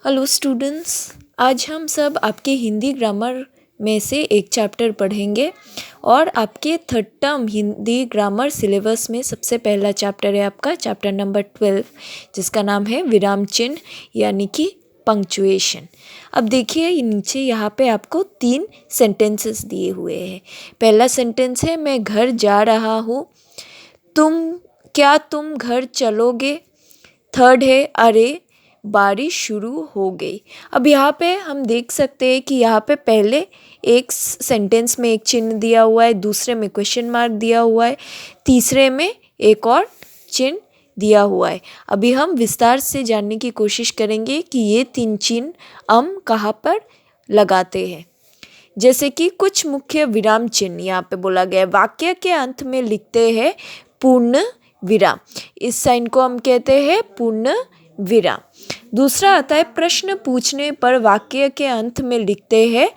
Hello students, आज हम सब आपके हिंदी ग्रामर में से एक चैप्टर पढ़ेंगे और आपके third term Hindi grammar syllabus में सबसे पहला चैप्टर है आपका चैप्टर नंबर 12, जिसका नाम है विराम चिन्ह यानी कि पंक्चुएशन। अब देखिए ये नीचे यहाँ पे आपको 3 सेंटेंसेस दिए हुए हैं। पहला सेंटेंस है मैं घर जा रहा हूँ, तुम घर चलोगे। थर्ड है अरे बारिश शुरू हो गई। अब यहाँ पे हम देख सकते हैं कि यहाँ पे पहले एक सेंटेंस में एक चिन्ह दिया हुआ है, दूसरे में क्वेश्चन मार्क दिया हुआ है, तीसरे में एक और चिन्ह दिया हुआ है। अभी हम विस्तार से जानने की कोशिश करेंगे कि ये 3 चिन्ह हम कहाँ पर लगाते हैं। जैसे कि कुछ मुख्य विराम चिन्ह यहाँ पे बोला गया है। वाक्य के अंत में लिखते हैं पूर्ण विराम, इस साइन को हम कहते हैं पूर्ण विराम। दूसरा आता है प्रश्न पूछने पर वाक्य के अंत में लिखते हैं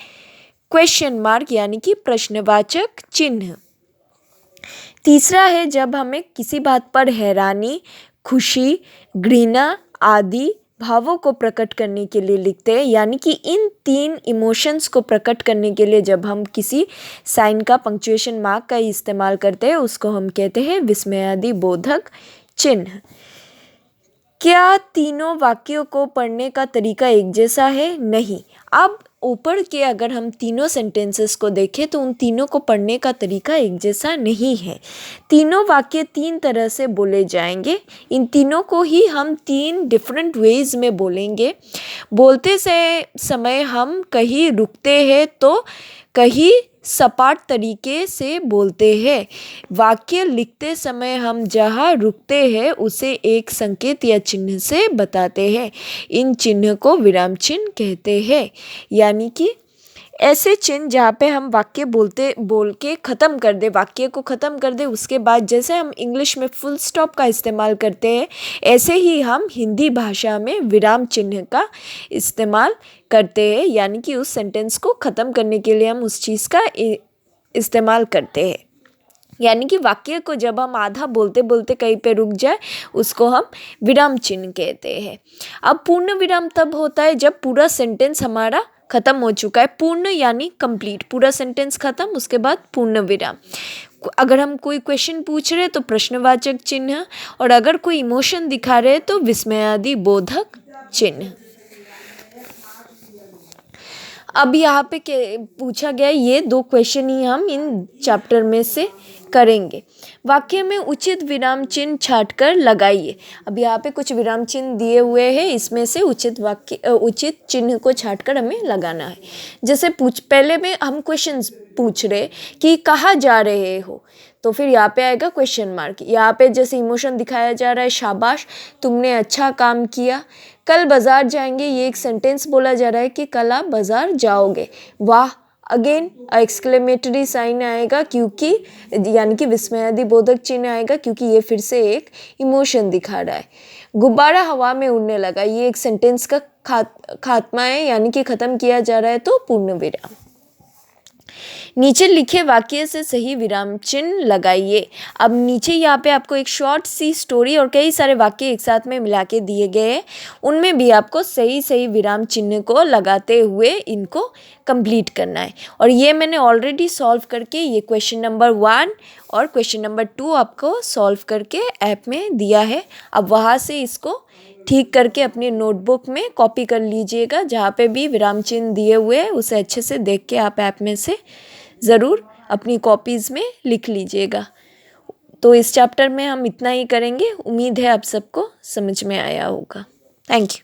क्वेश्चन मार्क यानी कि प्रश्नवाचक चिन्ह। तीसरा है जब हमें किसी बात पर हैरानी, खुशी, घृणा आदि भावों को प्रकट करने के लिए लिखते हैं, यानी कि इन 3 इमोशंस को प्रकट करने के लिए जब हम किसी साइन का पंक्चुएशन मार्क का इस्तेमाल करते हैं उसको हम कहते हैं विस्मयादि बोधक चिन्ह। क्या तीनों वाक्यों को पढ़ने का तरीका एक जैसा है? नहीं। अब ऊपर के अगर हम तीनों सेंटेंसेस को देखें तो उन तीनों को पढ़ने का तरीका एक जैसा नहीं है। तीनों वाक्य 3 तरह से बोले जाएंगे। इन तीनों को ही हम 3 डिफरेंट वेज में बोलेंगे। बोलते से समय हम कहीं रुकते हैं तो कहीं सपाट तरीके से बोलते हैं। वाक्य लिखते समय हम जहाँ रुकते हैं उसे एक संकेत या चिन्ह से बताते हैं। इन चिन्ह को विराम चिन्ह कहते हैं, यानी कि ऐसे चिन्ह जहाँ पे हम वाक्य बोल के ख़त्म कर दे, वाक्य को ख़त्म कर दे, उसके बाद जैसे हम इंग्लिश में फुल स्टॉप का इस्तेमाल करते हैं ऐसे ही हम हिंदी भाषा में विराम चिन्ह का इस्तेमाल करते हैं, यानी कि उस सेंटेंस को ख़त्म करने के लिए हम उस चीज़ का इस्तेमाल करते हैं। यानी कि वाक्य को जब हम आधा बोलते बोलते कहीं पे रुक जाए उसको हम विराम चिन्ह कहते हैं। अब पूर्ण विराम तब होता है जब पूरा सेंटेंस हमारा खत्म हो चुका है। पूर्ण यानी कंप्लीट, पूरा सेंटेंस खत्म, उसके बाद पूर्ण विराम। अगर हम कोई क्वेश्चन पूछ रहे तो प्रश्नवाचक चिन्ह, और अगर कोई इमोशन दिखा रहे तो विस्मयादि बोधक चिन्ह। अब यहाँ पे पूछा गया ये 2 क्वेश्चन ही हम इन चैप्टर में से करेंगे। वाक्य में उचित विराम चिन्ह छांटकर लगाइए। अब यहाँ पे कुछ विराम चिन्ह दिए हुए हैं, इसमें से उचित चिन्ह को छांटकर हमें लगाना है। जैसे पहले में हम क्वेश्चन पूछ रहे कि कहाँ जा रहे हो, तो फिर यहाँ पे आएगा क्वेश्चन मार्क। यहाँ पे जैसे इमोशन दिखाया जा रहा है शाबाश तुमने अच्छा काम किया। कल बाजार जाएंगे, ये एक सेंटेंस बोला जा रहा है कि कल आप बाजार जाओगे। वाह, अगेन एक्सक्लेमेटरी साइन आएगा क्योंकि यानी कि विस्मयादि बोधक चिन्ह आएगा क्योंकि ये फिर से एक इमोशन दिखा रहा है। गुब्बारा हवा में उड़ने लगा, ये एक सेंटेंस का खात्मा है, यानी कि ख़त्म किया जा रहा है, तो पूर्ण विराम। नीचे लिखे वाक्य से सही विराम चिन्ह लगाइए। अब नीचे यहाँ पे आपको एक शॉर्ट सी स्टोरी और कई सारे वाक्य एक साथ में मिला के दिए गए हैं, उनमें भी आपको सही विराम चिन्ह को लगाते हुए इनको कंप्लीट करना है। और ये मैंने ऑलरेडी सॉल्व करके ये क्वेश्चन नंबर 1 और क्वेश्चन नंबर 2 आपको सॉल्व करके ऐप में दिया है। अब वहाँ से इसको ठीक करके अपनी नोटबुक में कॉपी कर लीजिएगा। जहाँ पे भी विराम चिन्ह दिए हुए हैं उसे अच्छे से देख के आप ऐप में से ज़रूर अपनी कॉपीज़ में लिख लीजिएगा। तो इस चैप्टर में हम इतना ही करेंगे। उम्मीद है आप सबको समझ में आया होगा। Thank you.